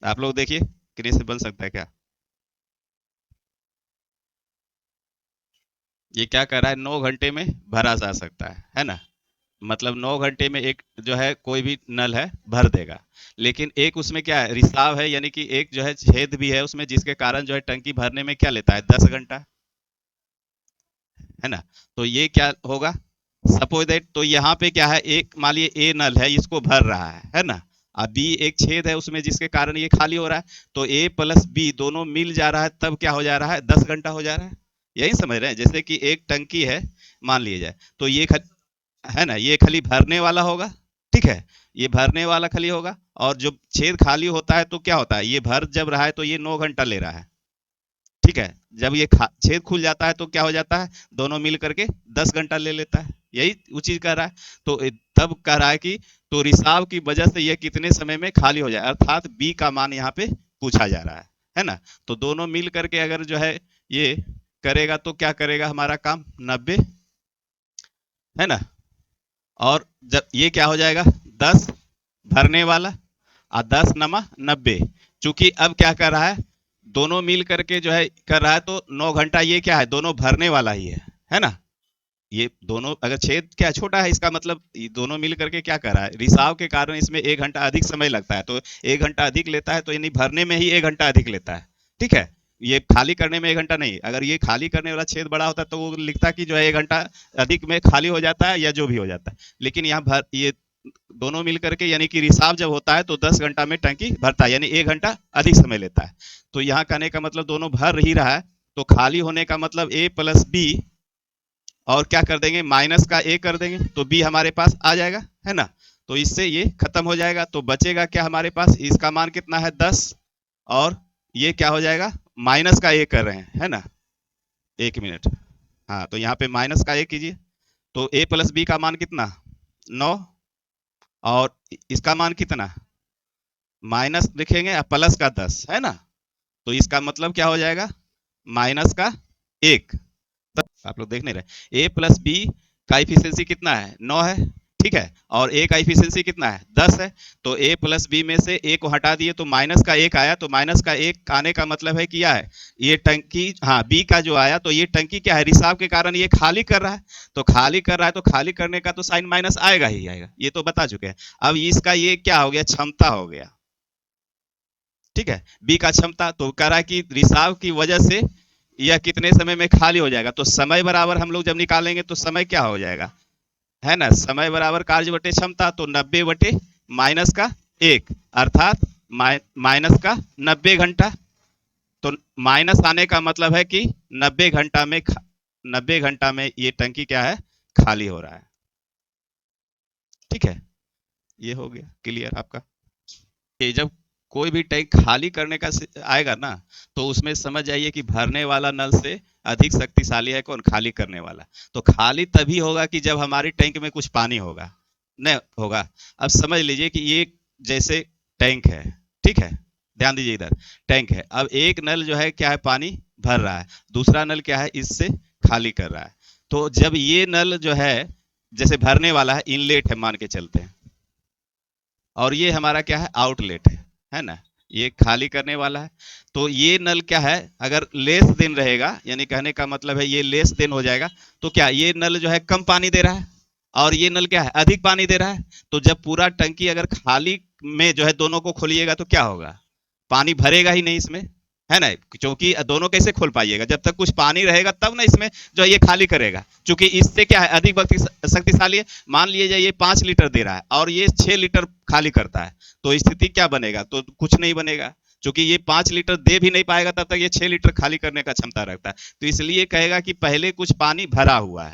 आप लोग देखिए कितने से बन सकता है क्या। ये क्या कर रहा है, 9 घंटे में भरा जा सकता है ना। मतलब 9 घंटे में एक जो है कोई भी नल है भर देगा। लेकिन एक उसमें क्या है, रिसाव है, यानी कि एक जो है छेद भी है उसमें, जिसके कारण जो है टंकी भरने में क्या लेता है, 10 घंटा, है ना। तो ये क्या होगा, सपोज दैट, तो यहाँ पे क्या है, एक मान लिए ए नल है, इसको भर रहा है ना। अब बी एक छेद है उसमें जिसके कारण ये खाली हो रहा है। तो ए प्लस बी दोनों मिल जा रहा है, तब क्या हो जा रहा है, 10 घंटा हो जा रहा है। यही समझ रहे हैं, जैसे कि एक टंकी है मान लिया जाए, तो ये है ना, ये खाली भरने वाला होगा, ठीक है। ये भरने वाला खाली होगा, और जो छेद खाली होता है तो क्या होता है, ये भर जब रहा है तो ये 9 घंटा ले रहा है, ठीक है। जब ये छेद खुल जाता है तो क्या हो जाता है, दोनों मिल करके 10 घंटा ले लेता है। यही वो चीज कह रहा है। तो तब कह रहा है कि तो रिसाव की वजह से ये कितने समय में खाली हो जाए, अर्थात बी का मान यहाँ पे पूछा जा रहा है ना। तो दोनों मिल करके अगर जो है ये करेगा तो क्या करेगा हमारा काम, 90, है ना। और जब ये क्या हो जाएगा, 10 भरने वाला, और 10 नमा 90। चूंकि अब क्या कर रहा है, दोनों मिल करके जो है कर रहा है, तो 9 घंटा ये क्या है, दोनों भरने वाला ही है ना। ये दोनों अगर छेद क्या छोटा है, इसका मतलब ये दोनों मिल करके क्या कर रहा है, रिसाव के कारण इसमें 1 घंटा अधिक समय लगता है, तो 1 घंटा अधिक लेता है, तो यानी भरने में ही 1 घंटा अधिक लेता है, ठीक है। ये खाली करने में 1 घंटा नहीं, अगर ये खाली करने वाला छेद बड़ा होता तो वो लिखता कि जो है 1 घंटा अधिक में खाली हो जाता है या जो भी हो जाता है। लेकिन यहाँ भर ये दोनों मिल करके यानी कि रिसाव जब होता है तो 10 घंटा में टंकी भरता है, यानी 1 घंटा अधिक समय लेता है। तो यहाँ कहने का मतलब दोनों भर ही रहा है, तो खाली होने का मतलब ए प्लस बी, और क्या कर देंगे, माइनस का ए कर देंगे, तो बी हमारे पास आ जाएगा, है ना। तो इससे ये खत्म हो जाएगा, तो बचेगा क्या हमारे पास, इसका मान कितना है, 10, और ये क्या हो जाएगा, माइनस का ए कर रहे हैं, है ना। 1 मिनट, हाँ, तो यहाँ पे माइनस का ए कीजिए। तो ए प्लस बी का मान कितना, 9, और इसका मान कितना, माइनस लिखेंगे प्लस का 10, है ना। तो इसका मतलब क्या हो जाएगा, माइनस का 1। आप लोग देख नहीं रहे, ए प्लस बी का इफिशियंसी कितना है, 9 है, ठीक है। और ए का इफिशियंसी कितना है, 10 है। तो ए प्लस बी में से ए को हटा दिए तो माइनस का 1 आया, तो माइनस का 1 आने का मतलब है क्या है, ये टंकी, हाँ, बी का जो आया, तो ये टंकी क्या है, रिसाव के कारण ये खाली कर रहा है। तो खाली कर रहा है, तो खाली करने का तो साइन माइनस आएगा ही आएगा, ये तो बता चुके हैं। अब इसका ये क्या हो गया, क्षमता हो गया, ठीक है। बी का क्षमता, तो कह रहा है कि रिसाव की वजह से यह कितने समय में खाली हो जाएगा, तो समय बराबर हम लोग जब निकालेंगे तो समय क्या हो जाएगा, है ना, समय बराबर कार्य बटे क्षमता, तो 90/-1 अर्थात माइनस का 90 घंटा। तो माइनस आने का मतलब है कि 90 घंटा में 90 घंटा में ये टंकी क्या है, खाली हो रहा है, ठीक है। ये हो गया क्लियर आपका। ये जब कोई भी टैंक खाली करने का आएगा ना, तो उसमें समझ जाइए कि भरने वाला नल से अधिक शक्तिशाली है कौन, खाली करने वाला। तो खाली तभी होगा कि जब हमारी टैंक में कुछ पानी होगा, नहीं होगा। अब समझ लीजिए कि ये जैसे टैंक है, ठीक है, ध्यान दीजिए इधर, टैंक है, अब एक नल जो है क्या है, पानी भर रहा है, दूसरा नल क्या है, इससे खाली कर रहा है। तो जब ये नल जो है जैसे भरने वाला है, इनलेट है मान के चलते हैं, और ये हमारा क्या है, आउटलेट है ना, ये खाली करने वाला है। तो ये नल क्या है, अगर लेस देन रहेगा, यानी कहने का मतलब है ये लेस देन हो जाएगा, तो क्या ये नल जो है कम पानी दे रहा है, और ये नल क्या है, अधिक पानी दे रहा है। तो जब पूरा टंकी अगर खाली में जो है दोनों को खोलिएगा तो क्या होगा, पानी भरेगा ही नहीं इसमें, है ना। क्योंकि दोनों कैसे खोल पाइएगा, जब तक कुछ पानी रहेगा तब ना इसमें जो ये खाली करेगा। क्योंकि इससे क्या है, अधिक शक्तिशाली है। मान लीजिए ये 5 लीटर दे रहा है और ये 6 लीटर खाली करता है, तो स्थिति क्या बनेगा, तो कुछ नहीं बनेगा। क्योंकि ये 5 लीटर दे भी नहीं पाएगा तब तक ये 6 लीटर खाली करने का क्षमता रखता है। तो इसलिए कहेगा कि पहले कुछ पानी भरा हुआ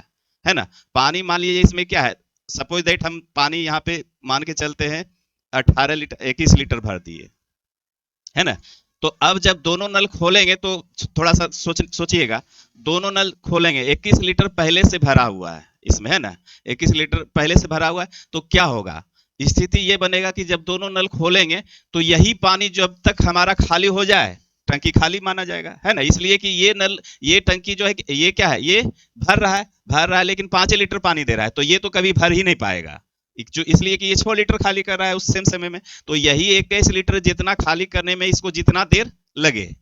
है ना। पानी मान लीजिए इसमें क्या है, सपोज दैट हम पानी यहाँ पे मान के चलते हैं 18 लीटर 21 लीटर भर दिए, है ना। तो अब जब दोनों नल खोलेंगे तो थोड़ा सा सोचिएगा, दोनों नल खोलेंगे, 21 लीटर पहले से भरा हुआ है इसमें, है ना, 21 लीटर पहले से भरा हुआ है, तो क्या होगा, स्थिति ये बनेगा कि जब दोनों नल खोलेंगे तो यही पानी जब तक हमारा खाली हो जाए, टंकी खाली माना जाएगा, है ना। इसलिए कि ये नल, ये टंकी जो है ये क्या है, ये भर रहा है लेकिन 5 लीटर पानी दे रहा है, तो ये तो कभी भर ही नहीं पाएगा। जो इसलिए कि ये 6 लीटर खाली कर रहा है उस सेम समय में, तो यही 21 लीटर जितना खाली करने में इसको जितना देर लगे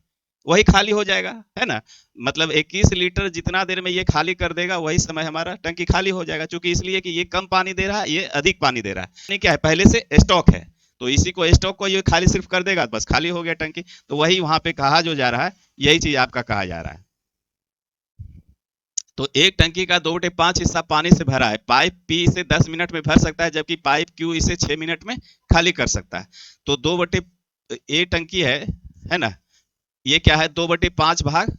वही खाली हो जाएगा, है ना। मतलब 21 लीटर जितना देर में ये खाली कर देगा वही समय हमारा टंकी खाली हो जाएगा, क्योंकि इसलिए कि ये कम पानी दे रहा है, ये अधिक पानी दे रहा है। नहीं क्या है, पहले से स्टॉक है, तो इसी को स्टॉक को ये खाली सिर्फ कर देगा, बस खाली हो गया टंकी। तो वही वहां पे कहा जो जा रहा है, यही चीज आपका कहा जा रहा है। तो एक टंकी का 2/5 हिस्सा पानी से भरा है। पाइप पी इसे 10 मिनट में भर सकता है, जबकि पाइप क्यू इसे 6 मिनट में खाली कर सकता है। तो दो बटे ए टंकी है ना, ये क्या है, 2/5 भाग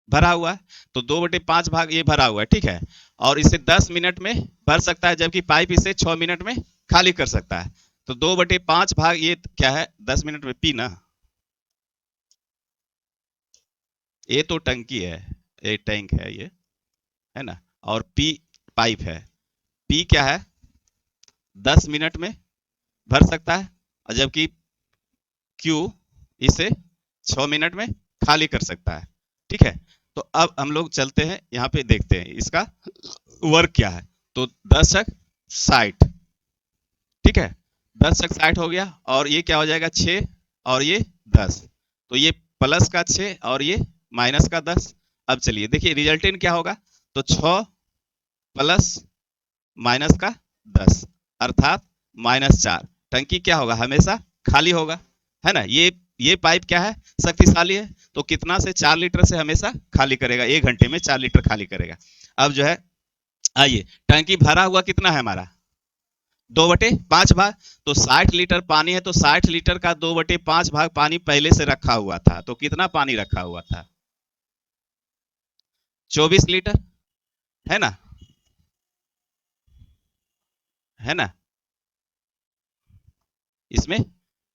भरा हुआ है, तो 2/5 भाग ये भरा हुआ है, ठीक है। और इसे 10 मिनट में भर सकता है, जबकि पाइप इसे 6 मिनट में खाली कर सकता है। तो 2/5 भाग ये क्या है, 10 मिनट में पी ना, ये तो टंकी है, ये टैंक है ये, है ना। और पी पाइप है, पी क्या है, 10 मिनट में भर सकता है, और जबकि क्यू इसे 6 मिनट में खाली कर सकता है, ठीक है। तो अब हम लोग चलते हैं यहाँ पे, देखते हैं इसका वर्क क्या है। तो 10×60, ठीक है, 10×60 हो गया, और ये क्या हो जाएगा, 6 और ये 10, तो ये प्लस का 6 और ये माइनस का 10। अब चलिए देखिए रिजल्टेंट क्या होगा, तो 6 प्लस माइनस का 10 अर्थात -4। टंकी क्या होगा, हमेशा खाली होगा, है ना। ये पाइप क्या है, शक्तिशाली है, तो कितना से 4 लीटर से हमेशा खाली करेगा, 1 घंटे में 4 लीटर खाली करेगा। अब जो है, आइए, टंकी भरा हुआ कितना है हमारा, 2/5 भाग। तो 60 लीटर पानी है, तो 60 लीटर का 2/5 भाग पानी पहले से रखा हुआ था, तो कितना पानी रखा हुआ था, 24 लीटर, है ना, है ना। इसमें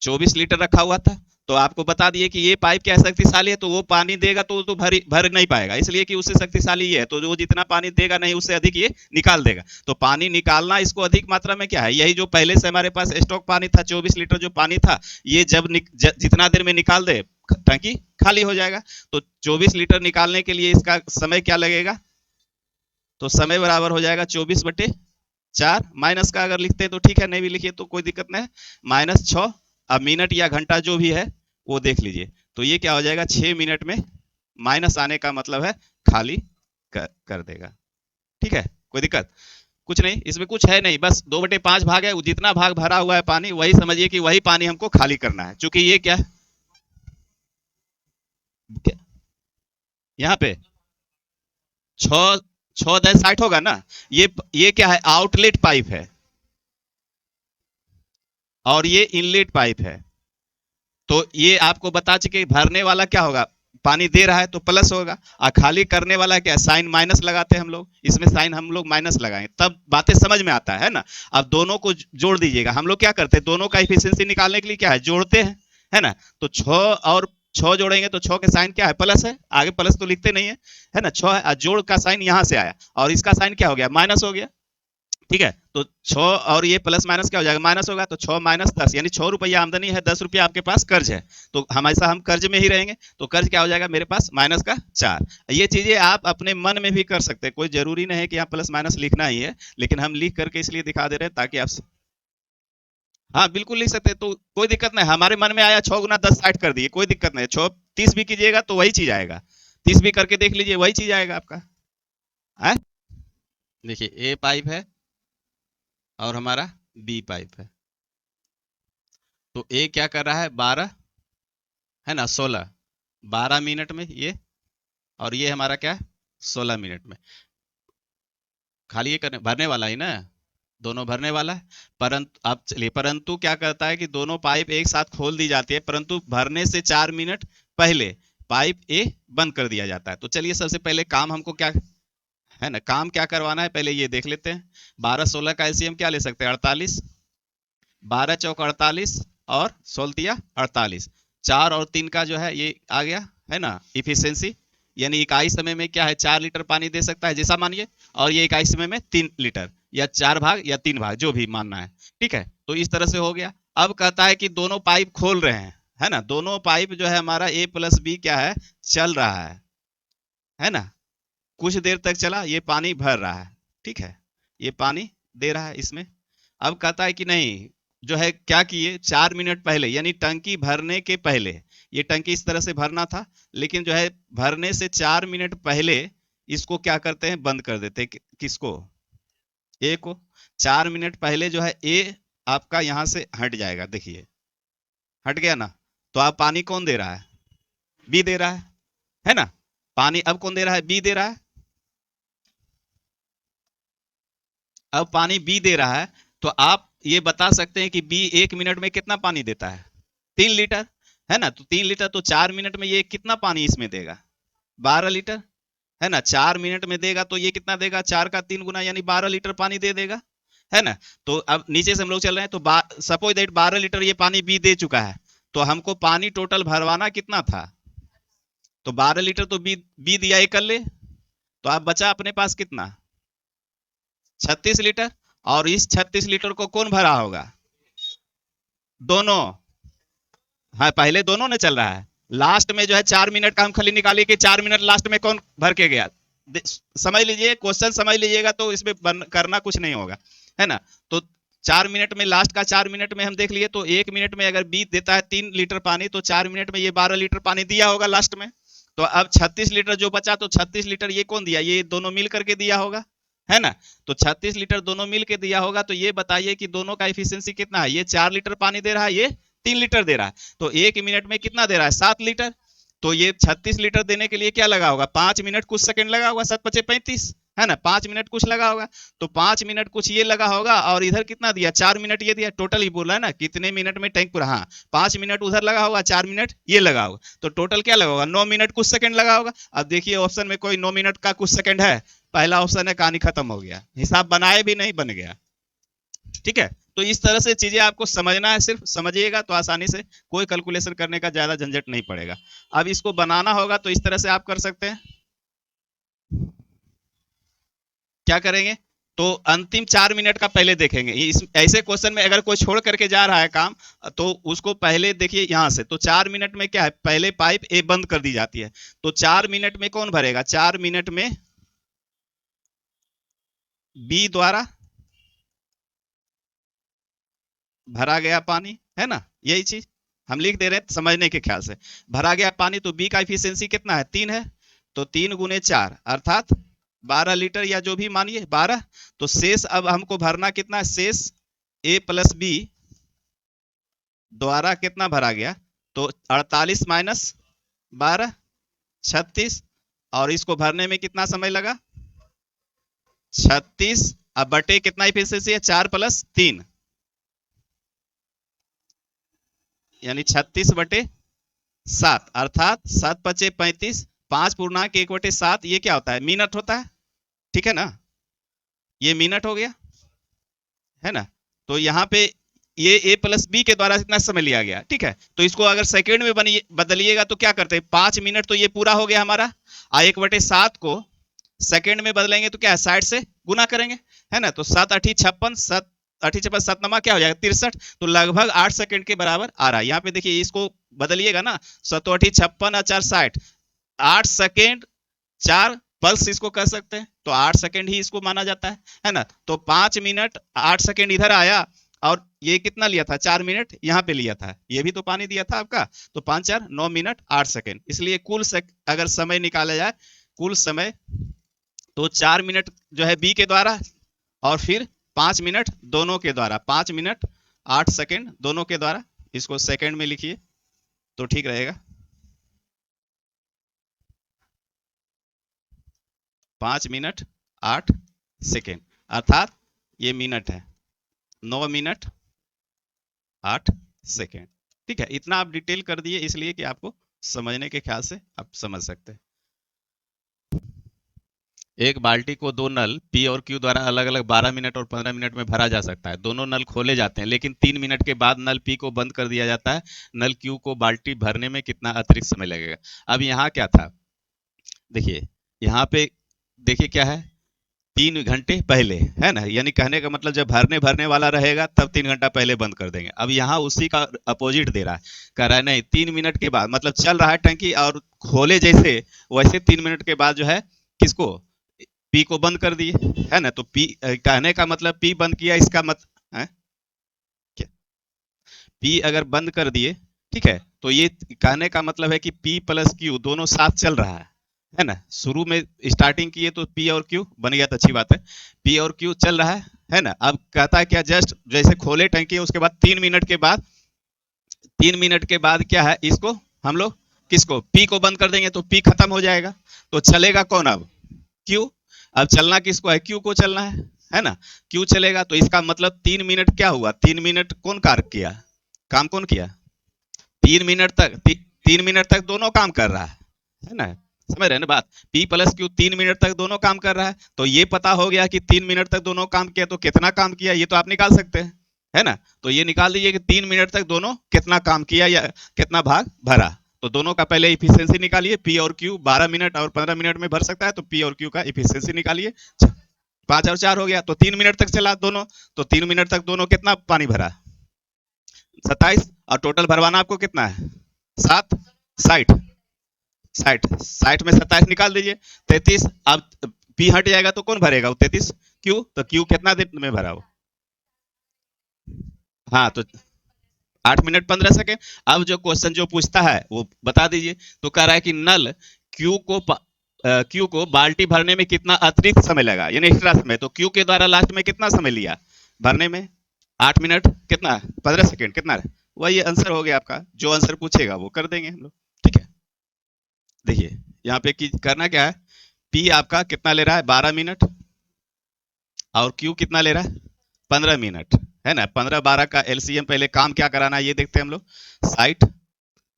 24 लीटर रखा हुआ था, तो आपको बता दिए कि ये पाइप क्या शक्तिशाली है, तो वो पानी देगा तो भर नहीं पाएगा, इसलिए कि उससे शक्तिशाली ये है, तो वो जितना पानी देगा नहीं उससे अधिक ये निकाल देगा। तो पानी निकालना इसको अधिक मात्रा में क्या है, यही जो पहले से हमारे पास स्टॉक पानी था 24 लीटर जो पानी था, ये जब जितना देर में निकाल दे टंकी खाली हो जाएगा। तो 24 लीटर निकालने के लिए इसका समय क्या लगेगा, तो समय बराबर हो जाएगा 24/4, माइनस का अगर लिखते हैं तो ठीक है, नहीं भी लिखिए तो कोई दिक्कत नहीं है, -6। अब मिनट या घंटा जो भी है वो देख लीजिए, तो ये क्या हो जाएगा, 6 मिनट में माइनस आने का मतलब है खाली कर देगा, ठीक है। कोई दिक्कत कुछ नहीं, इसमें कुछ है नहीं, बस 2/5 भाग है, जितना भाग भरा हुआ है पानी वही समझिए कि वही पानी हमको खाली करना है, चूंकि ये क्या, क्या यहाँ पे 6 6×10 60 होगा ना। ये क्या है, आउटलेट पाइप है, और ये इनलेट पाइप है। तो ये आपको बता चुके, भरने वाला क्या होगा, पानी दे रहा है तो प्लस होगा, और खाली करने वाला क्या, साइन माइनस लगाते हैं हम लोग, इसमें साइन हम लोग माइनस लगाएंगे, तब बातें समझ में आता है ना। अब दोनों को जोड़ दीजिएगा, हम लोग क्या करते हैं, दोनों का इफिशियंसी निकालने के लिए क्या है, जोड़ते हैं, है ना। तो 6 और 6 जोड़ेंगे तो 6 के साइन क्या है, प्लस है, आगे प्लस तो लिखते नहीं है ना। 6 है, जोड़ का साइन यहाँ से आया, और इसका साइन क्या हो गया, माइनस हो गया, ठीक है। तो 6 और ये प्लस माइनस क्या हो जाएगा, माइनस होगा, तो 6 - 10 यानी 6 रुपया आमदनी है, 10 रुपया आपके पास कर्ज है, तो हमेशा हम कर्ज में ही रहेंगे, तो कर्ज क्या हो जाएगा मेरे पास, -4। ये चीजें आप अपने मन में भी कर सकते हैं, कोई जरूरी नहीं है कि यहाँ प्लस माइनस लिखना ही है, लेकिन हम लिख करके इसलिए दिखा दे रहे हैं ताकि आप, हाँ बिल्कुल लिख सकते हैं, तो कोई दिक्कत नहीं, हमारे मन में आया 6×10 60 कर दिए, कोई दिक्कत नहीं, 6 30 भी कीजिएगा तो वही चीज आएगा, 30 भी करके देख लीजिए वही चीज आएगा आपका, है। देखिए ए पाइप है और हमारा बी पाइप है, तो ए क्या कर रहा है, 12, है ना, 16, 12 मिनट में ये, और ये हमारा क्या है, 16 मिनट में खाली, ये करने भरने वाला ही ना, दोनों भरने वाला है। परंतु अब चलिए, परंतु क्या करता है कि दोनों पाइप एक साथ खोल दी जाती है, परंतु भरने से 4 मिनट पहले पाइप ए बंद कर दिया जाता है। तो चलिए सबसे पहले काम हमको क्या है ना, काम क्या करवाना है पहले ये देख लेते हैं। 12 16 का एलसीएम क्या ले सकते हैं, 48, 12×4 = 48, और 16×3 = 48, 4 और 3 का जो है ये आ गया, है ना, इफिशियंसी, यानी इकाई समय में क्या है, 4 लीटर पानी दे सकता है जैसा मानिए, और ये इकाई समय में 3 लीटर, या 4 भाग या 3 भाग जो भी मानना है, ठीक है। तो इस तरह से हो गया। अब कहता है कि दोनों पाइप खोल रहे हैं, है ना, दोनों पाइप जो है हमारा ए प्लस बी क्या है, चल रहा है ना। कुछ देर तक चला, ये पानी भर रहा है, ठीक है, ये पानी दे रहा है इसमें। अब कहता है कि नहीं, जो है क्या किए 4 मिनट पहले, यानी टंकी भरने के पहले, ये टंकी इस तरह से भरना था, लेकिन जो है भरने से 4 मिनट पहले इसको क्या करते हैं, बंद कर देते हैं। किसको, ए को। 4 मिनट पहले जो है ए आपका यहां से हट जाएगा, देखिए हट गया ना। तो आप पानी कौन दे रहा है, बी दे रहा है ना। पानी अब कौन दे रहा है, बी दे रहा है। अब पानी बी दे रहा है, तो आप ये बता सकते हैं कि बी 1 मिनट में कितना पानी देता है, 3 लीटर, है ना। तो 3 लीटर, तो 4 मिनट में ये कितना पानी इसमें देगा, 12 लीटर, है ना। 4 मिनट में देगा तो ये कितना देगा, 4 का 3 गुना, यानी 12 लीटर पानी दे देगा, है ना। तो अब नीचे से हम लोग चल रहे हैं, तो सपोज दैट 12 लीटर ये पानी बी दे चुका है, तो हमको पानी टोटल भरवाना कितना था, तो 12 लीटर तो बी दिया, ये कर ले। तो आप बचा अपने पास कितना, 36 लीटर। और इस 36 लीटर को कौन भरा होगा, दोनों। हाँ, पहले दोनों ने चल रहा है, लास्ट में जो है 4 मिनट का हम खाली निकालिए कि 4 मिनट लास्ट में कौन भर के गया। समझ लीजिए, क्वेश्चन समझ लीजिएगा, तो इसमें करना कुछ नहीं होगा, है ना। तो 4 मिनट में, लास्ट का 4 मिनट में हम देख लिए, तो 1 मिनट में अगर बी देता है 3 लीटर पानी, तो 4 मिनट में ये 12 लीटर पानी दिया होगा लास्ट में। तो अब 36 लीटर जो बचा, तो 36 लीटर ये कौन दिया, ये दोनों मिल करके दिया होगा, है ना। तो 36 लीटर दोनों मिल के दिया होगा, तो ये बताइए कि दोनों का एफिशिएंसी कितना है, ये 4 लीटर पानी दे रहा है, ये 3 लीटर दे रहा है, तो 1 मिनट में कितना दे रहा है, 7 लीटर। तो ये 36 लीटर देने के लिए क्या लगा होगा, 5 मिनट कुछ सेकंड लगा होगा, 7 × 5 = 35, है ना। 5 मिनट कुछ लगा होगा, तो 5 मिनट कुछ ये लगा होगा, और इधर कितना दिया, 4 मिनट ये दिया, टोटल ही बोल रहा है ना, कितने मिनट में टैंक पूरा। हाँ, 5 मिनट उधर लगा होगा, 4 मिनट ये लगा होगा, तो टोटल क्या लगा होगा, 9 मिनट कुछ सेकंड लगा होगा। अब देखिए ऑप्शन में कोई 9 मिनट का कुछ सेकंड है, पहला ऑप्शन है, कहानी खत्म हो गया, हिसाब बनाए भी नहीं, बन गया। ठीक है, तो इस तरह से चीजें आपको समझना है, सिर्फ समझिएगा तो आसानी से कोई कैलकुलेशन करने का ज्यादा झंझट नहीं पड़ेगा। अब इसको बनाना होगा तो इस तरह से आप कर सकते हैं, क्या करेंगे, तो अंतिम 4 मिनट का पहले देखेंगे। इस ऐसे क्वेश्चन में अगर कोई छोड़ करके जा रहा है काम, तो उसको पहले देखिए यहां से। तो 4 मिनट में क्या है, पहले पाइप ए बंद कर दी जाती है, तो 4 मिनट में कौन भरेगा, 4 मिनट में बी द्वारा भरा गया पानी, है ना। यही चीज हम लिख दे रहे हैं समझने के ख्याल से। भरा गया पानी, तो बी का इफिशियंसी कितना है, 3 है, तो 3 × 4 अर्थात 12 लीटर, या जो भी मानिए 12। तो शेष अब हमको भरना कितना है, शेष ए प्लस बी द्वारा कितना भरा गया, तो 48 - 12 36, और इसको भरने में कितना समय लगा, 36। अब बटे कितना इफिशियंसी है, 4 + 3, यानी 36/7, अर्थात 7×5 = 35, 5 पूर्णांक 1/7, ये क्या होता है, मिनट होता है, ठीक है ना, ये मिनट हो गया, है ना। तो यहाँ पे ये ए प्लस बी के द्वारा इतना समय लिया गया, ठीक है। तो इसको अगर सेकेंड में बदलिएगा तो क्या करते हैं, 5 मिनट तो ये पूरा हो गया हमारा, 1/7 को सेकेंड में बदलेंगे तो क्या है, 60 से गुना करेंगे, है ना। तो 7×8 = 56, 7×8 = 7 क्या हो जाएगा, 63। तो लगभग 8 सेकंड के बराबर आ रहा है। यहाँ पे देखिए इसको बदलिएगा ना, 7×8 = 56 × 4 = 60, 8 सेकेंड 4 पल्स इसको कर सकते हैं, तो 8 सेकेंड ही इसको माना जाता है ना। तो 5 मिनट 8 सेकेंड इधर आया, और ये कितना लिया था, 4 मिनट यहाँ पे लिया था, ये भी तो पानी दिया था आपका। तो 5×4 = 9 मिनट 8 सेकेंड, इसलिए कुल अगर समय निकाला जाए, कुल समय, तो 4 मिनट जो है बी के द्वारा, और फिर 5 मिनट दोनों के द्वारा, 5 मिनट 8 सेकेंड दोनों के द्वारा। इसको सेकेंड में लिखिए तो ठीक रहेगा, 5 मिनट 8 सेकेंड, अर्थात ये मिनट है, 9 मिनट 8 सेकेंड। ठीक है, इतना आप डिटेल कर दिए इसलिए कि आपको समझने के ख्याल से आप समझ सकते हैं। एक बाल्टी को दो नल पी और क्यू द्वारा अलग अलग 12 मिनट और 15 मिनट में भरा जा सकता है। दोनों नल खोले जाते हैं, लेकिन 3 मिनट के बाद नल पी को बंद कर दिया जाता है। नल क्यू को बाल्टी भरने में कितना अतिरिक्त समय लगेगा। अब यहाँ क्या था, देखिए यहाँ पे देखिए क्या है, 3 घंटे पहले, है ना, यानी कहने का मतलब जब भरने भरने वाला रहेगा तब 3 घंटा पहले बंद कर देंगे। अब यहाँ उसी का अपोजिट दे रहा है, कह रहा है नहीं 3 मिनट के बाद, मतलब चल रहा है टंकी और खोले जैसे वैसे 3 मिनट के बाद जो है किसको, पी को बंद कर दिए, है ना। तो पी कहने का मतलब पी बंद किया, इसका मत है? P अगर बंद कर दिए, ठीक है, तो ये कहने का मतलब है कि P प्लस Q दोनों साथ चल रहा है ना। शुरू में स्टार्टिंग किए तो P और Q बन गया तो अच्छी बात है, P और Q चल रहा है ना। अब कहता है क्या, जस्ट जैसे खोले टंकी उसके बाद 3 मिनट के बाद, 3 मिनट के बाद क्या है, इसको हम लोग किसको, P को बंद कर देंगे तो P खत्म हो जाएगा। तो चलेगा कौन अब, Q। अब चलना किसको है, Q को चलना है ना। Q चलेगा तो इसका मतलब 3 मिनट क्या हुआ, 3 मिनट कौन कार्य किया, काम कौन किया, 3 मिनट तक 3 मिनट तक दोनों काम कर रहा है ना। समझ रहे हैं ना बात, P प्लस Q 3 मिनट तक दोनों काम कर रहा है। तो ये पता हो गया कि 3 मिनट तक दोनों काम किया, तो कितना काम किया ये तो आप निकाल सकते हैं, है ना। तो ये निकाल दीजिए कि 3 मिनट तक दोनों कितना काम किया या कितना भाग भरा। तो दोनों का पहले इफिशियंसी निकालिए, P और Q 12 मिनट और 15 मिनट में भर सकता है, तो P और Q का इफिशियंसी निकालिए। 5 और 4 हो गया, तो 3 मिनट तक चला दोनों, तो 3 मिनट तक दोनों कितना पानी भरा, 27। और टोटल भरवाना आपको कितना है, 7, 60, 60 में 27 निकाल दीजिए, 33। अब P हट जाएगा तो कौन भरेगा, वो 33 Q। तो Q कितना देर में भरा हो, हाँ तो 8 मिनट 15 सेकेंड। अब जो क्वेश्चन जो पूछता है वो बता दीजिए। तो कह रहा है कि नल Q को Q को बाल्टी भरने में कितना अतिरिक्त समय लगा, यानी एक्स्ट्रा समय। तो Q के द्वारा लास्ट में कितना समय लिया भरने में, 8 मिनट कितना 15 सेकेंड कितना है। वही आंसर हो गया आपका, जो आंसर पूछेगा वो कर देंगे हम लोग, ठीक है। देखिए यहाँ पे करना क्या है, P आपका कितना ले रहा है 12 मिनट, और Q कितना ले रहा है 15 मिनट, है ना। 15 12 का एलसीएम पहले काम क्या कराना है ये देखते हैं हम लोग। 60,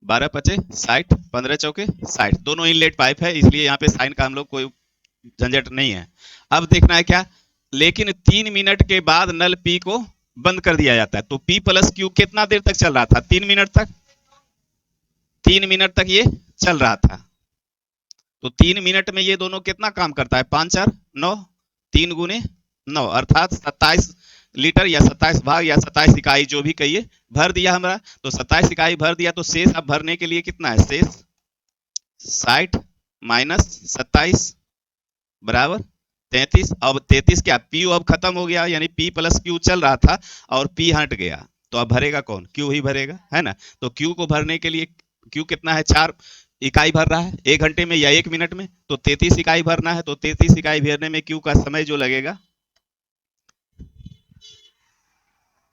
12 × 5 = 60, 15 × 4 = 60। दोनों इनलेट पाइप है, इसलिए यहाँ पे साइन का हम लोग कोई झंझट नहीं है। अब देखना है क्या, लेकिन 3 मिनट के बाद नल P को बंद कर दिया जाता है, तो P प्लस Q कितना देर तक चल रहा था, 3 मिनट तक, 3 मिनट तक ये चल रहा था। तो 3 मिनट में ये दोनों कितना काम करता है, 5 4 9, 3 गुने 9 अर्थात 27 लीटर या 27 भाग या 27 इकाई जो भी कहिए भर दिया हमारा। तो 27 इकाई भर दिया, तो शेष अब भरने के लिए कितना है, शेष 60 माइनस 27 बराबर 33। अब 33 क्या, P अब खत्म हो गया, यानी P प्लस Q चल रहा था और P हट गया, तो अब भरेगा कौन, Q ही भरेगा, है ना। तो Q को भरने के लिए, Q कितना है 4 इकाई भर रहा है 1 घंटे में या 1 मिनट में, तो 33 इकाई भरना है। तो 33 इकाई भरने में Q का समय जो लगेगा,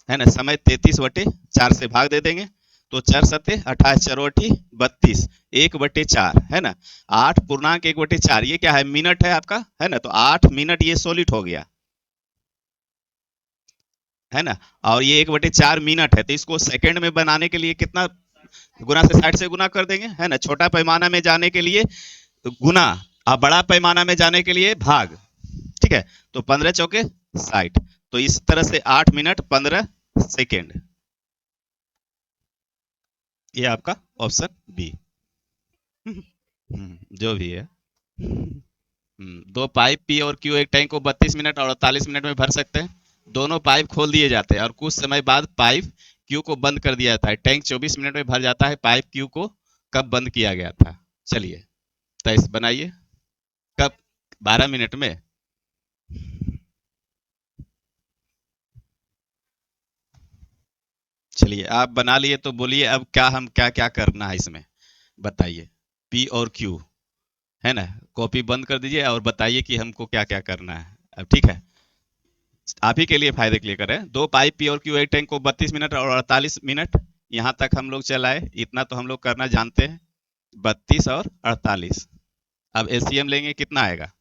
है ना, समय 33/4 से भाग दे देंगे, तो 4 सत्ते 28, 4 अठी 32, 1/4, है ना। 8 पूर्णांक 1/4 ये क्या है, मिनट है आपका, है ना। तो 8 मिनट ये सॉलिड हो गया, है ना। और ये 1/4 मिनट है, तो इसको सेकंड में बनाने के लिए कितना गुना से 60 से गुना कर देंगे, है ना। छोटा पैमाना में जाने के लिए गुना, और बड़ा पैमाना में जाने के लिए भाग, ठीक है। तो 15 चौके 60, तो इस तरह से 8 मिनट 15 सेकेंड, ये आपका ऑप्शन बी। जो भी है, दो पाइप P और Q एक टैंक को 32 मिनट और 48 मिनट में भर सकते हैं। दोनों पाइप खोल दिए जाते हैं और कुछ समय बाद पाइप Q को बंद कर दिया जाता है। टैंक 24 मिनट में भर जाता है। पाइप Q को कब बंद किया गया था, चलिए तय बनाइए, कब, 12 मिनट में। चलिए आप बना लिए तो बोलिए अब क्या, हम क्या क्या करना है इसमें बताइए। P और Q, है ना, कॉपी बंद कर दीजिए और बताइए कि हमको क्या क्या करना है अब, ठीक है। आप ही के लिए फायदे के लिए कर रहे हैं। दो पाइप P और Q एक टैंक को 32 मिनट और 48 मिनट यहाँ तक हम लोग चलाए, इतना तो हम लोग करना जानते हैं, 32 और 48। अब एलसीएम लेंगे कितना आएगा,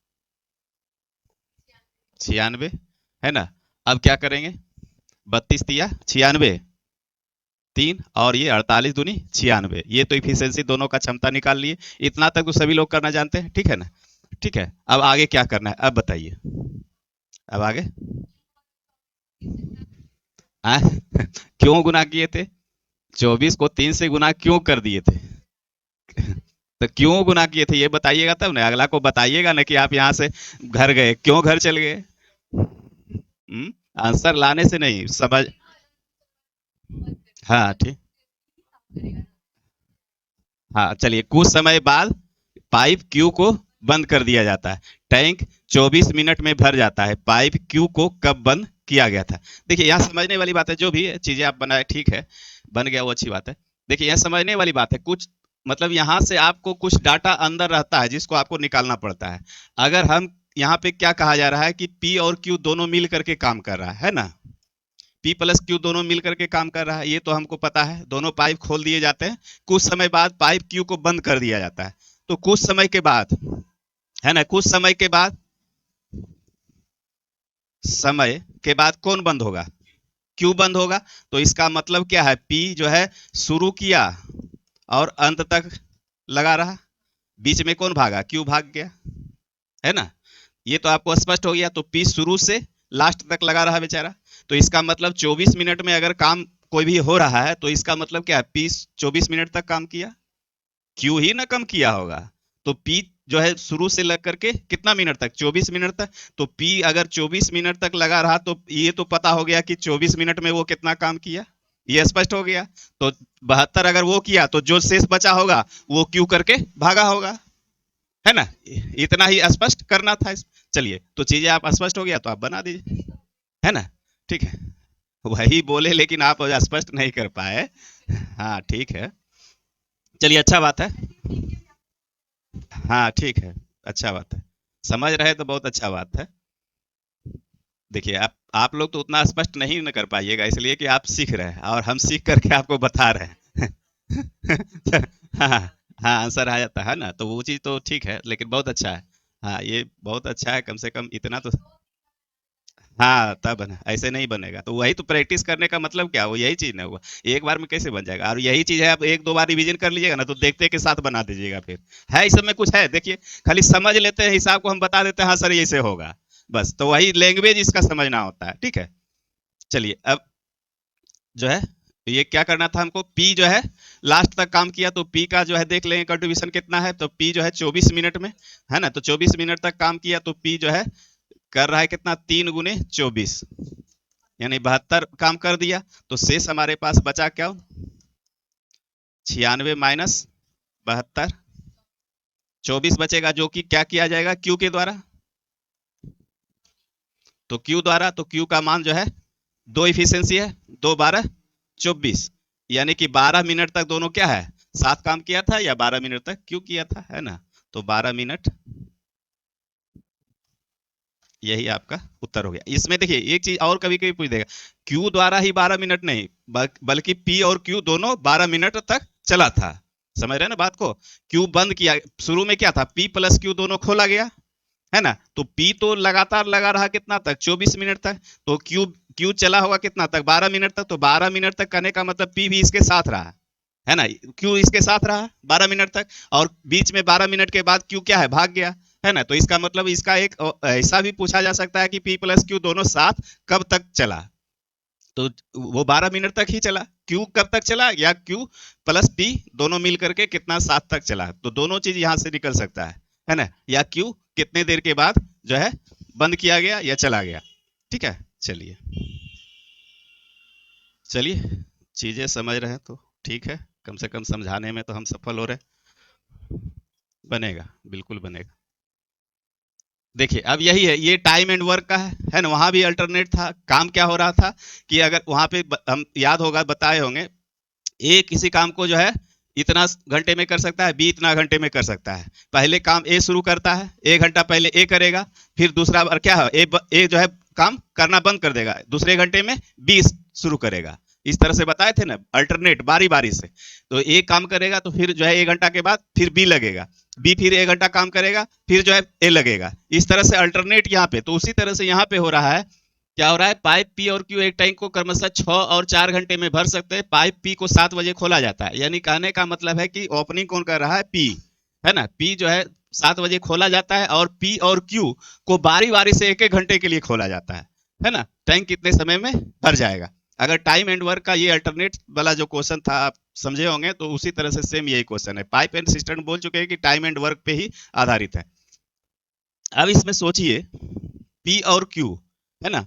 96, है ना। अब क्या करेंगे, 32 तिया 96, 3 और ये 48 दूनी 96, ये तो इफिशियंसी दोनों का क्षमता निकाल लिए। इतना तक तो सभी लोग करना जानते हैं, ठीक है ना। ठीक है, अब आगे क्या करना है अब बताइए, अब आगे आ? क्यों गुना किए थे, 24 को 3 से गुना क्यों कर दिए थे, तो क्यों गुना किए थे ये बताइएगा, तब ना अगला को बताइएगा ना कि आप यहाँ से घर गए, क्यों घर चल गए। आंसर लाने से नहीं समझ, हाँ ठीक, हाँ चलिए, कुछ समय बाद पाइप क्यू को बंद कर दिया जाता है। टैंक 24 मिनट में भर जाता है। पाइप क्यू को कब बंद किया गया था। देखिए यहाँ समझने वाली बात है, जो भी चीजें आप बनाए ठीक है, बन गया वो अच्छी बात है। देखिए यहाँ समझने वाली बात है, कुछ मतलब यहाँ से आपको कुछ डाटा अंदर रहता है जिसको आपको निकालना पड़ता है। अगर हम यहाँ पे क्या कहा जा रहा है कि P और Q दोनों मिल करके काम कर रहा है ना, P प्लस Q दोनों मिल करके काम कर रहा है, ये तो हमको पता है। दोनों पाइप खोल दिए जाते हैं, कुछ समय बाद पाइप Q को बंद कर दिया जाता है। तो कुछ समय के बाद, है ना, कुछ समय के बाद, समय के बाद कौन बंद होगा? Q बंद होगा। तो इसका मतलब क्या है, P जो है शुरू किया और अंत तक लगा रहा, बीच में कौन भागा? Q भाग गया, है ना। ये तो आपको स्पष्ट हो गया। तो P शुरू से लास्ट तक लगा रहा बेचारा। तो इसका मतलब 24 मिनट में अगर काम कोई भी हो रहा है तो इसका मतलब क्या है, P 24 मिनट तक काम किया, Q ही ना कम किया होगा। तो P जो है शुरू से लग करके कितना मिनट तक? 24 मिनट तक। तो P अगर 24 मिनट तक लगा रहा तो ये तो पता हो गया कि 24 मिनट में वो कितना काम किया, ये स्पष्ट हो गया। तो 72 अगर वो किया तो जो शेष बचा होगा वो Q करके भागा होगा, है ना। इतना ही स्पष्ट करना था। चलिए, तो चीजें आप स्पष्ट हो गया तो आप बना दीजिए, है ना। ठीक है, वही बोले लेकिन आप स्पष्ट नहीं कर पाए। हाँ ठीक है, चलिए अच्छा बात है। हाँ ठीक है, अच्छा बात है, समझ रहे तो बहुत अच्छा बात है। देखिए आप लोग तो उतना स्पष्ट नहीं न कर पाइएगा, इसलिए कि आप सीख रहे हैं और हम सीख करके आपको बता रहे हैं। हाँ हाँ, आंसर आ जाता है ना, तो वो चीज़ तो ठीक है, लेकिन बहुत अच्छा है। हाँ ये बहुत अच्छा है, कम से कम इतना तो। हाँ तब बना, ऐसे नहीं बनेगा। तो वही तो प्रैक्टिस करने का मतलब क्या, वो यही चीज ना हुआ। एक बार में कैसे बन जाएगा? और यही चीज है, आप एक दो बार रिवीजन कर लीजिएगा ना तो देखते के साथ बना दीजिएगा। फिर है इस समय कुछ है, देखिए खाली समझ लेते हैं, हिसाब को हम बता देते हैं, हाँ सर ऐसे होगा, बस। तो वही लैंग्वेज इसका समझना होता है, ठीक है। चलिए अब जो है ये क्या करना था हमको, पी जो है लास्ट तक काम किया, तो पी का जो है देख लेंगे कंट्रीब्यूशन कितना है। तो पी जो है 24 मिनट में, है ना, तो 24 मिनट तक काम किया, तो पी जो है कर रहा है कितना, 3 गुने 24, यानी 72 काम कर दिया। तो शेष हमारे पास बचा क्या, 96 माइनस 72, 24 बचेगा, जो कि क्या किया जाएगा, क्यू के द्वारा। तो क्यू द्वारा, तो क्यू का मान जो है, दो इफिशियंसी है, 2 12 24, यानी कि 12 मिनट तक दोनों क्या है, साथ काम किया था, या 12 मिनट तक क्यू किया था, है ना। तो 12 मिनट, यही आपका उत्तर हो गया। इसमें देखिए एक चीज और कभी कभी पूछ देगा, क्यू द्वारा ही 12 मिनट नहीं, बल्कि पी और क्यू दोनों 12 मिनट तक चला था। समझ रहे हैं ना बात को। क्यू बंद किया, शुरू में क्या था, पी प्लस क्यू दोनों खोला गया, है ना। तो पी तो लगातार लगा रहा कितना तक, 24 मिनट तक। तो क्यू क्यू चला होगा कितना तक, 12 मिनट तक। तो 12 मिनट तक करने का मतलब पी भी इसके साथ रहा, है ना, क्यू इसके साथ रहा 12 मिनट तक। और बीच में 12 मिनट के बाद क्यू क्या है, भाग गया, है ना। तो इसका मतलब इसका एक ऐसा भी पूछा जा सकता है कि पी प्लस क्यू दोनों साथ कब तक चला। तो वो 12 मिनट तक ही चला। क्यू कब तक चला, या क्यू प्लस पी दोनों मिल करके कितना साथ तक चला, तो दोनों चीज यहां से निकल सकता है ना। या क्यू कितने देर के बाद जो है बंद किया गया या चला गया, ठीक है। चलिए चलिए, चीजें समझ रहे हैं तो ठीक है, कम से कम समझाने में तो हम सफल हो रहे हैं। बनेगा, बिल्कुल बनेगा। देखिए अब यही है, ये टाइम एंड वर्क का है ना। वहां भी अल्टरनेट था, काम क्या हो रहा था कि अगर वहां पे हम याद होगा बताए होंगे, ए किसी काम को जो है इतना घंटे में कर सकता है, बी इतना घंटे में कर सकता है। पहले काम ए शुरू करता है, 1 घंटा पहले ए करेगा, फिर दूसरा बार क्या है, ए जो है काम करना बंद कर देगा, दूसरे घंटे में बी शुरू करेगा। इस तरह से बताए थे ना, अल्टरनेट बारी बारी से। तो ए काम करेगा तो फिर जो है 1 घंटा के बाद फिर बी लगेगा, बी फिर 1 घंटा काम करेगा, फिर जो है ए लगेगा। इस तरह से अल्टरनेट यहाँ पे, तो उसी तरह से यहाँ पे हो रहा है। क्या हो रहा है, पाइप पी और क्यू एक टैंक को क्रमशः 6 और 4 घंटे में भर सकते हैं। पाइप पी को 7 बजे खोला जाता है, यानी कहने का मतलब है कि ओपनिंग कौन कर रहा है, पी, है ना। पी जो है 7 बजे खोला जाता है, और पी और क्यू को बारी बारी से एक एक घंटे के लिए खोला जाता है ना। टैंक कितने समय में भर जाएगा। अगर टाइम एंड वर्क का ये अल्टरनेट वाला जो क्वेश्चन था आप समझे होंगे, तो उसी तरह से सेम यही क्वेश्चन है। पाइप एंड सिस्टम बोल चुके हैं कि टाइम एंड वर्क पे ही आधारित है। अब इसमें सोचिए, पी और क्यू, है ना,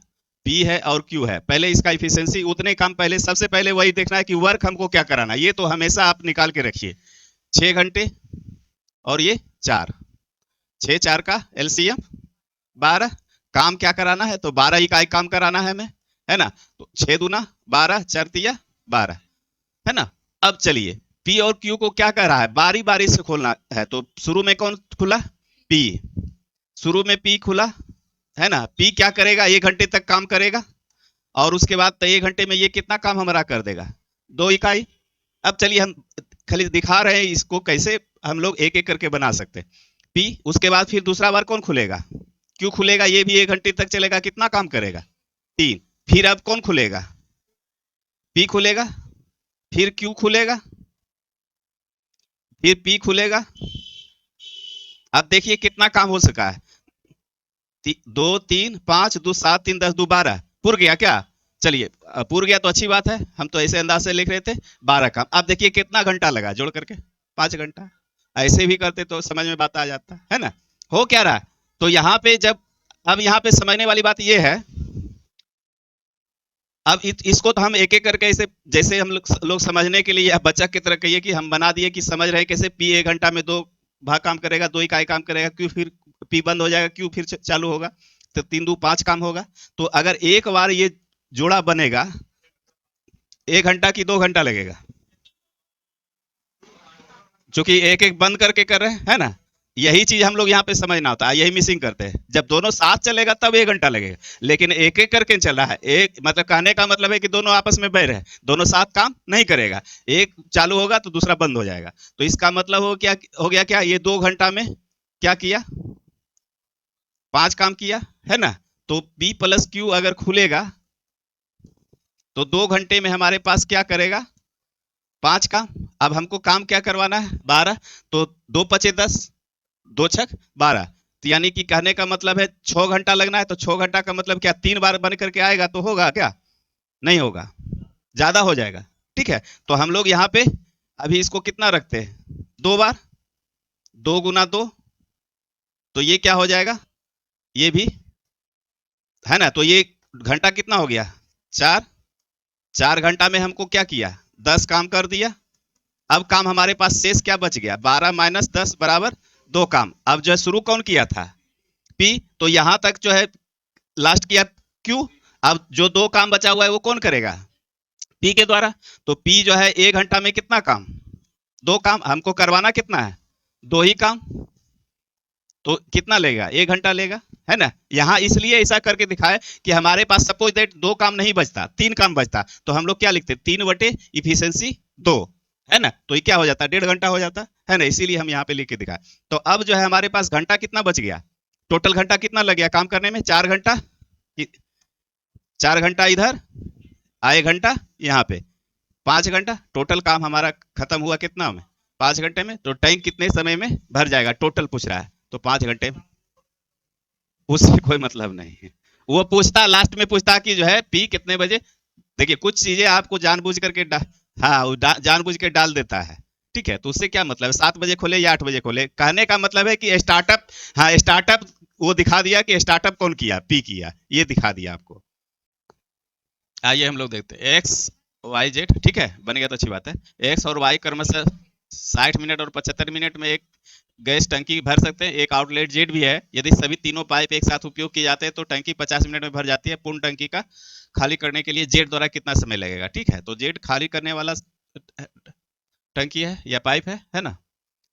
पी है और क्यू है, पहले इसका इफिशियंसी उतने काम, पहले सबसे पहले वही देखना है कि वर्क हमको क्या कराना है। ये तो हमेशा आप निकाल के रखिए, 6 घंटे और ये 4, 6 4 का एलसीएम 12, काम क्या कराना है, तो 12 इकाई काम कराना है हमें, है ना। तो 6 दूना 12, 4 तिया 12, है ना। अब चलिए पी और क्यू को क्या कर रहा है, बारी बारी से खोलना है। तो शुरू में कौन खुला, पी। शुरू में पी खुला, है ना। पी क्या करेगा, 1 घंटे तक काम करेगा, और उसके बाद 1 घंटे में ये कितना काम हमारा कर देगा, 2 इकाई। अब चलिए हम खाली दिखा रहे हैं इसको कैसे हम लोग एक एक करके बना सकते हैं। पी, उसके बाद फिर दूसरा बार कौन खुलेगा, क्यू खुलेगा, ये भी 1 घंटे तक चलेगा, कितना काम करेगा, 3। फिर अब कौन खुलेगा, पी खुलेगा, फिर क्यू खुलेगा, फिर पी खुलेगा। अब देखिए कितना काम हो सका है, 2 3 5 2 7 3 10 2 12, पुर गया क्या, चलिए पुर गया तो अच्छी बात है, हम तो ऐसे अंदाज से लिख रहे थे 12 काम। अब देखिए कितना घंटा लगा जोड़ करके, 5 घंटा। ऐसे भी करते तो समझ में बात आ जाता है ना। हो क्या रहा, तो यहाँ पे जब, अब यहाँ पे समझने वाली बात ये है, अब इसको तो हम एक एक करके ऐसे, जैसे हम लोग समझने के लिए, बच्चा की तरह कहिए कि हम बना दिए कि समझ रहे कैसे पी 1 घंटा में 2 भाग काम करेगा, 2 इकाई काम करेगा, क्यों फिर पी बंद हो जाएगा, क्यों फिर चालू होगा, तो 3 2 5 काम होगा। तो अगर एक बार ये जोड़ा बनेगा, 1 घंटा की 2 घंटा लगेगा, क्योंकि एक एक बंद करके कर रहे हैं, है ना। यही चीज हम लोग यहाँ पे समझना होता है, यही मिसिंग करते हैं। जब दोनों साथ चलेगा तब 1 घंटा लगेगा, लेकिन एक एक करके चल रहा है, एक मतलब कहने का मतलब है कि दोनों आपस में बैर है, दोनों साथ काम नहीं करेगा, एक चालू होगा तो दूसरा बंद हो जाएगा। तो इसका मतलब हो गया क्या, ये 2 घंटा में क्या किया, 5 काम किया, है ना। तो पी प्लस क्यू अगर खुलेगा तो 2 घंटे में हमारे पास क्या करेगा, 5 काम। अब हमको काम क्या करवाना है, 12, तो 2 × 5 = 10, 2 × 6 = 12। तो यानी कि कहने का मतलब है 6 घंटा लगना है, तो 6 घंटा का मतलब क्या, 3 बार बन करके आएगा तो होगा क्या, नहीं होगा, ज्यादा हो जाएगा। ठीक है, तो हम लोग यहाँ पे अभी इसको कितना रखते हैं, 2 बार, 2 × 2, तो ये क्या हो जाएगा, ये भी, है ना। तो ये घंटा कितना हो गया, 4। 4 घंटा में हमको क्या किया, 10 काम कर दिया। अब काम हमारे पास शेष क्या बच गया, 12 - 10 = 2 काम। अब जो शुरू कौन किया था, पी, तो यहां तक जो है लास्ट किया क्यू। अब जो 2 काम बचा हुआ है वो कौन करेगा, पी के द्वारा। तो पी जो है 1 घंटा में कितना काम, 2 काम, हमको करवाना कितना है, 2 ही काम, तो कितना लेगा, 1 घंटा लेगा, है ना। यहाँ इसलिए ऐसा करके दिखाए कि हमारे पास सपोज दैट 2 काम नहीं बचता, 3 काम बचता, तो हम लोग क्या लिखते, 3/इफिशियंसी 2, है ना। तो ये क्या हो जाता, 1.5 घंटा हो जाता है ना, इसीलिए हम यहाँ पे लिख के दिखाए। तो अब जो है हमारे पास घंटा कितना बच गया, टोटल घंटा कितना लग गया काम करने में, 4 घंटा। 4 घंटा इधर, आए घंटा यहाँ पे, 5 घंटा, टोटल काम हमारा खत्म हुआ कितना में, 5 घंटे में। तो टैंक कितने समय में भर जाएगा, टोटल पूछ रहा है, तो 5 घंटे में। उससे कोई मतलब नहीं है, वो पूछता लास्ट में पूछता कि जो है पी कितने बजे। देखिए कुछ चीजें आपको जानबूझ करके हाँ जानबूझ के डाल देता है, ठीक है। तो उससे क्या मतलब है, 7 बजे खोले या 8 बजे खोले, कहने का मतलब है कि स्टार्टअप, हाँ स्टार्टअप वो दिखा दिया कि स्टार्टअप कौन किया, पी किया, ये दिखा दिया आपको। आइए हम लोग देखते हैं XY Z, ठीक है, बन गया तो अच्छी बात है। एक्स और वाई क्रमशः 60 मिनट और 75 मिनट में एक गैस टंकी भर सकते हैं। एक आउटलेट जेड भी है, यदि सभी तीनों पाइप एक साथ उपयोग किए जाते हैं तो टंकी 50 मिनट में भर जाती है। पूर्ण टंकी का खाली करने के लिए जेड द्वारा कितना समय लगेगा, ठीक है। तो जेड खाली करने वाला टंकी है या पाइप है ना।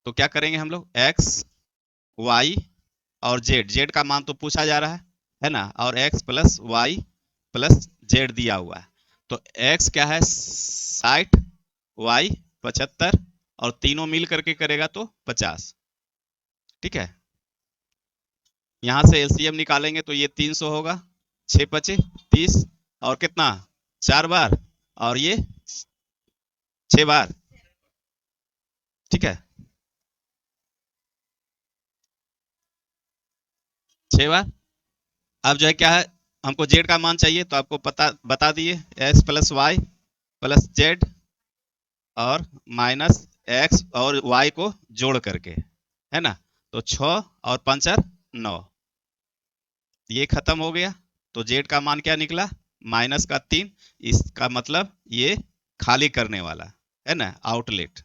तो क्या करेंगे हम लोग, एक्स वाई और जेड, जेड का मान तो पूछा जा रहा है ना, और X plus Y plus Z दिया हुआ है। तो एक्स क्या है 60, वाई 75, और तीनों मिल करके करेगा तो 50, ठीक है। यहां से एलसीएम निकालेंगे तो ये 300 होगा, 6×5 = 30, और कितना 4 बार, और ये 6 बार, ठीक है, 6 बार। अब जो है क्या है, हमको जेड का मान चाहिए, तो आपको बता दिए, X plus Y plus Z और माइनस एक्स और वाई को जोड़ करके, है ना। तो 6 और 5 = 9, ये खत्म हो गया। तो जेड का मान क्या निकला, -3। इसका मतलब ये खाली करने वाला है ना, आउटलेट।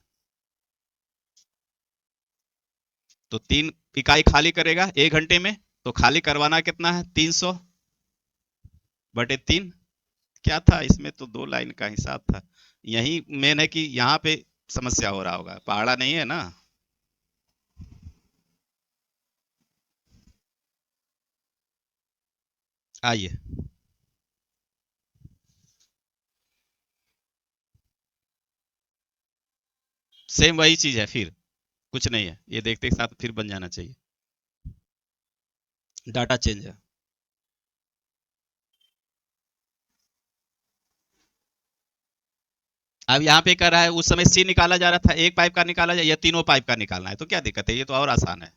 तो 3 इकाई खाली करेगा 1 घंटे में, तो खाली करवाना कितना है 300/3। क्या था इसमें, तो 2 लाइन का हिसाब था। यही मेन है कि यहाँ पे समस्या हो रहा होगा, पहाड़ा नहीं है ना। आइए, सेम वही चीज है, फिर कुछ नहीं है, ये देखते के साथ फिर बन जाना चाहिए। डाटा चेंज है। अब यहाँ पे कर रहा है, उस समय सी निकाला जा रहा था, एक पाइप का निकाला जाए या तीनों पाइप का निकालना है, तो क्या दिक्कत है, ये तो और आसान है।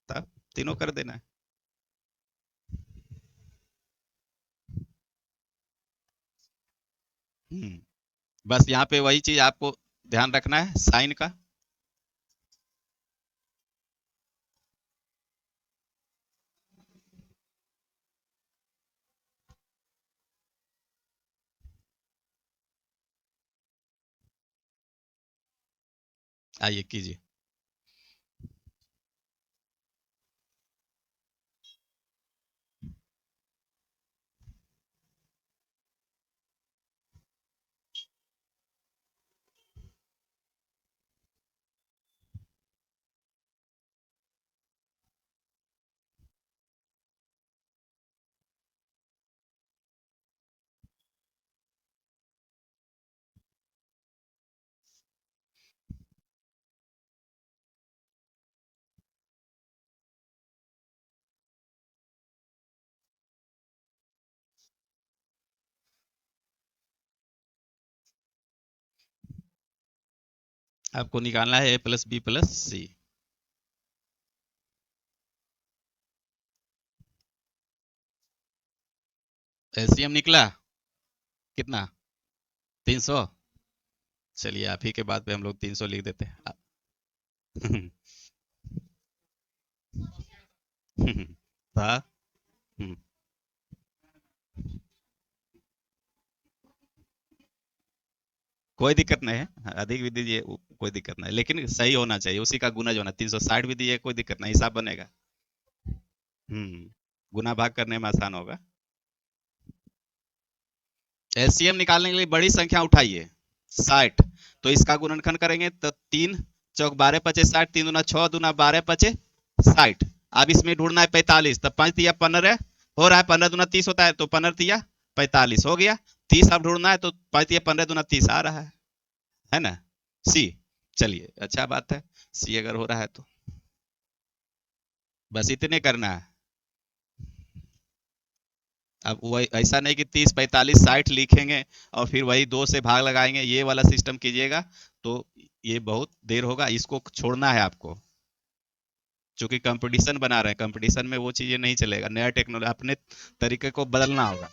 तब तीनों कर देना है। हम्म, बस यहाँ पे वही चीज आपको ध्यान रखना है, साइन का। आइए कीजिए। आपको निकालना है a+b+c। एलसीएम निकला कितना, 300। चलिए आप ही के बाद पे हम लोग 300 लिख देते हैं। था। हम्म, कोई दिक्कत नहीं है, अधिक भी दीजिए कोई दिक्कत नहीं, लेकिन सही होना चाहिए, उसी का गुना जो है ना, 360 भी दिए कोई दिक्कत नहीं, हिसाब बनेगा। गुना भाग करने में आसान होगा। एलसीएम निकालने के लिए बड़ी संख्या उठाइए, 60। तो इसका गुणनखंड करेंगे तो 3 × 4 = 12 × 5 = 60, 3 × 6 = 12 × 5 = 60। अब इसमें ढूंढना है 45, तब 5×3 = 15 हो रहा है, 15×2 = 30 होता है, तो 15×3 = 45 हो गया। 30 अब ढूंढना है, तो 5×3 = 15 × 2 = 30 आ रहा है ना। सी, चलिए अच्छा बात है, सी अगर हो रहा है तो बस इतने करना है। अब वही ऐसा नहीं कि 30, 45, 60 लिखेंगे और फिर वही 2 से भाग लगाएंगे, ये वाला सिस्टम कीजिएगा तो ये बहुत देर होगा, इसको छोड़ना है आपको। चूंकि कंपटीशन बना रहे हैं, कंपटीशन में वो चीजें नहीं चलेगा, नया टेक्नोलॉजी अपने तरीके को बदलना होगा।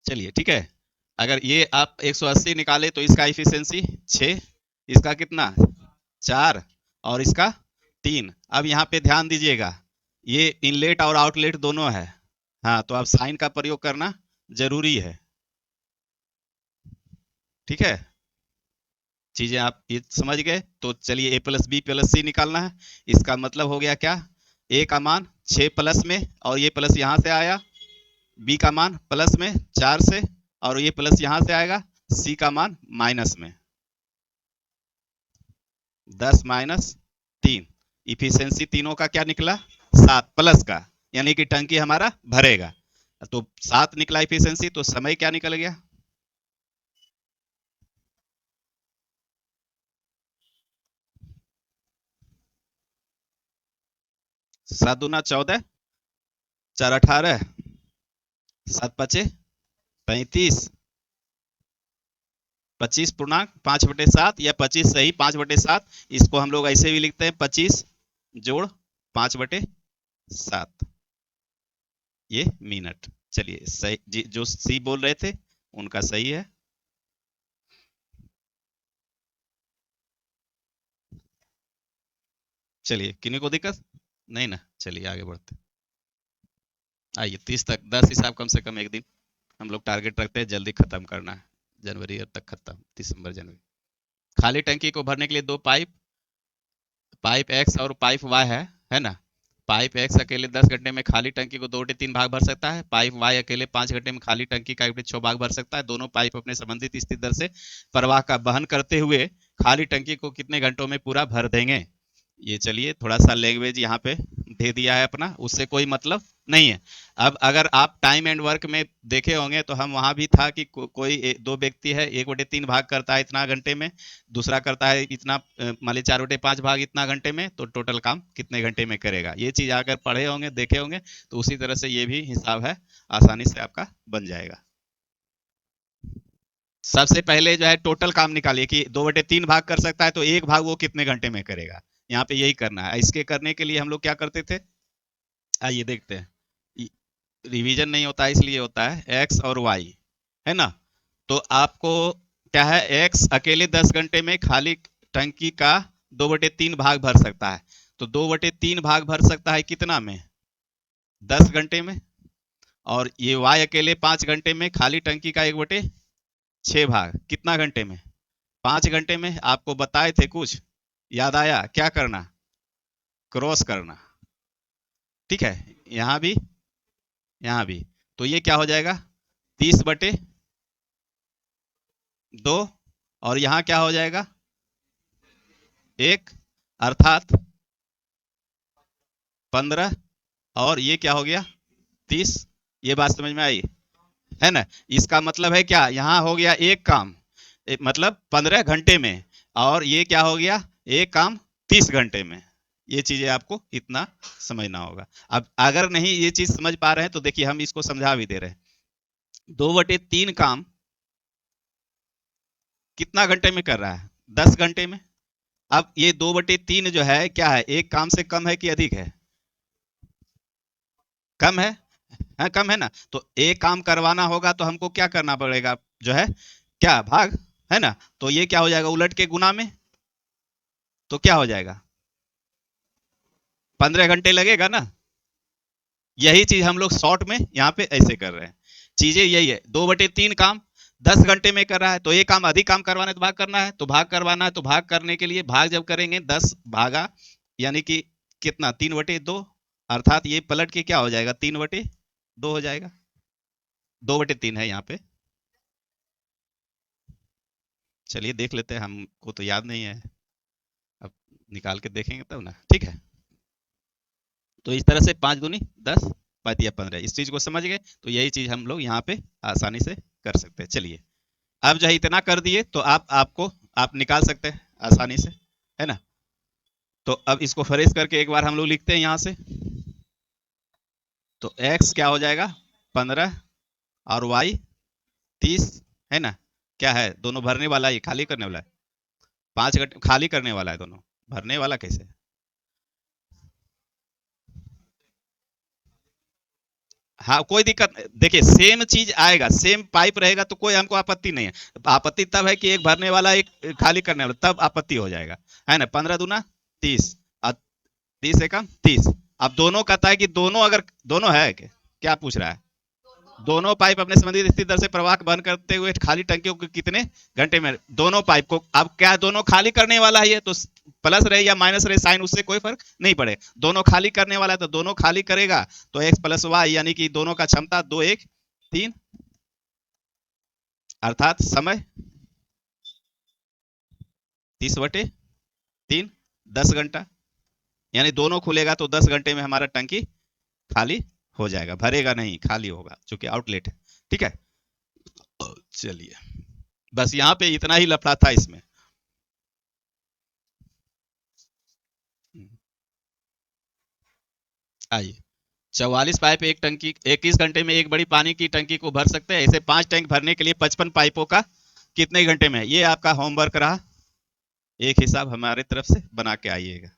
चलिए ठीक है। अगर ये आप 180 निकाले तो इसका इफिशियंसी 6, इसका कितना 4 और इसका 3। अब यहाँ पे ध्यान दीजिएगा, ये इनलेट और आउटलेट दोनों है। हाँ, तो आप साइन का प्रयोग करना जरूरी है। ठीक है, चीजें आप ये समझ गए, तो चलिए a+b+c निकालना है। इसका मतलब हो गया क्या, a का मान 6 प्लस में, और ये प्लस यहाँ से आया, b का मान प्लस में 4 से, और ये प्लस यहाँ से आएगा, c का मान माइनस में 10 - 3। इफिशियंसी तीनों का क्या निकला, 7 प्लस का, यानी कि टंकी हमारा भरेगा। तो 7 निकला इफिशियंसी, तो समय क्या निकल गया, 7×2 = 14, 4×18, 7×5 = 35, 25.5/7 या 25 सही 5/7, इसको हम लोग ऐसे भी लिखते हैं 25 + 5/7, ये मिनट। चलिए सही, जो सी बोल रहे थे उनका सही है। चलिए, किन्हीं को दिक्कत नहीं ना, चलिए आगे बढ़ते। आइए 30 तक 10 हिसाब कम से कम एक दिन हम लोग टारगेट रखते हैं, जल्दी खत्म करना है, जनवरी तक खत्म, दिसंबर जनवरी। खाली टंकी को भरने के लिए 2 पाइप, पाइप एक्स और पाइप वाई है ना। पाइप एक्स अकेले 10 घंटे में खाली टंकी को 2/3 भाग भर सकता है, पाइप वाई अकेले 5 घंटे में खाली टंकी का 1/6 भाग भर सकता है। दोनों पाइप अपने संबंधित स्थिति दर से प्रवाह का वहन करते हुए खाली टंकी को कितने घंटों में पूरा भर देंगे। ये चलिए थोड़ा सा लैंग्वेज यहाँ पे दे दिया है अपना, उससे कोई मतलब नहीं है। अब अगर आप टाइम एंड वर्क में देखे होंगे तो हम वहां भी था कि कोई दो व्यक्ति है, 1/3 भाग करता है इतना घंटे में, दूसरा करता है इतना मान लीजिए 4/5 भाग इतना घंटे में, तो टोटल काम कितने घंटे में करेगा। ये चीज अगर पढ़े होंगे देखे होंगे तो उसी तरह से ये भी हिसाब है, आसानी से आपका बन जाएगा। सबसे पहले जो है टोटल काम निकालिए कि 2/3 भाग कर सकता है तो एक भाग वो कितने घंटे में करेगा, यहाँ पे यही करना है। इसके करने के लिए हम लोग क्या करते थे, आइए देखते हैं। रिवीजन नहीं होता इसलिए होता है एक्स और वाई, है ना। तो आपको क्या है, एक्स अकेले 10 घंटे में खाली टंकी का 2/3 भाग भर सकता है। तो 2/3 भाग भर सकता है कितना में, 10 घंटे में। और ये वाई अकेले 5 घंटे में खाली टंकी का 1/6 भाग कितना घंटे में, 5 घंटे में। आपको बताए थे कुछ याद आया, क्या करना, क्रॉस करना, ठीक है। यहाँ भी यहाँ भी, तो ये क्या हो जाएगा 30/2, और यहाँ क्या हो जाएगा 1, अर्थात 15, और ये क्या हो गया 30। ये बात समझ में आई, है ना। इसका मतलब है क्या, यहाँ हो गया एक काम मतलब 15 घंटे में, और ये क्या हो गया एक काम 30 घंटे में। ये चीजें आपको इतना समझना होगा। अब अगर नहीं ये चीज समझ पा रहे हैं तो देखिए हम इसको समझा भी दे रहे हैं। 2/3 काम कितना घंटे में कर रहा है, 10 घंटे में। अब ये 2/3 जो है क्या है, एक काम से कम है कि अधिक है, कम है, कम है ना। तो एक काम करवाना होगा तो हमको क्या करना पड़ेगा, जो है क्या भाग, है ना। तो ये क्या हो जाएगा उलट के गुना में, तो क्या हो जाएगा 15 घंटे लगेगा ना। यही चीज हम लोग शॉर्ट में यहाँ पे ऐसे कर रहे हैं। चीजें यही है, 2/3 काम 10 घंटे में कर रहा है, तो ये काम अधिक काम करवाना है तो भाग करना है, तो भाग करवाना है तो भाग करने के लिए भाग जब करेंगे 10 भागा यानी कि कितना 3/2, अर्थात ये पलट के क्या हो जाएगा 3/2 हो जाएगा। 2/3 है यहाँ पे, चलिए देख लेते हैं, हमको तो याद नहीं है, अब निकाल के देखेंगे तब ना, ठीक है। तो इस तरह से 5 दूनी 10, 5 या 15, इस चीज को समझ गए तो यही चीज हम लोग यहाँ पे आसानी से कर सकते हैं। चलिए अब जो है इतना कर दिए तो आप निकाल सकते हैं आसानी से, है ना। तो अब इसको फ्रेश करके एक बार हम लोग लिखते हैं यहाँ से। तो x क्या हो जाएगा 15 और y 30, है ना। क्या है दोनों भरने वाला है, खाली करने वाला है, 5 घंटे खाली करने वाला है, दोनों भरने वाला कैसे। हाँ कोई दिक्कत नहीं, देखिए सेम चीज आएगा, सेम पाइप रहेगा तो कोई हमको आपत्ति नहीं है। आपत्ति तब है कि एक भरने वाला एक खाली करने वाला, तब आपत्ति हो जाएगा, है ना। 15 दूना 30, 30 एकम 30। अब दोनों कहता है कि दोनों, अगर दोनों है क्या पूछ रहा है, दोनों पाइप अपने संबंधित स्थिति दर से प्रवाह बंद करते हुए खाली टंकियों को कितने घंटे में, दोनों पाइप को। अब क्या दोनों खाली करने वाला है, ये तो प्लस रहे या माइनस रहे साइन उससे कोई फर्क नहीं पड़े, दोनों खाली करने वाला है तो दोनों खाली करेगा। तो x + y यानी कि दोनों का क्षमता 2 1 3, अर्थात समय 30/3 10 घंटा, यानी दोनों खुलेगा तो 10 घंटे में हमारा टंकी खाली हो जाएगा, भरेगा नहीं खाली होगा चूंकि आउटलेट है, ठीक है। चलिए बस यहाँ पे इतना ही लफड़ा था इसमें। आइए 44 पाइप एक टंकी 21 घंटे में एक बड़ी पानी की टंकी को भर सकते हैं। ऐसे 5 टैंक भरने के लिए 55 पाइपों का कितने घंटे में, ये आपका होमवर्क रहा, एक हिसाब हमारे तरफ से बना के आइएगा।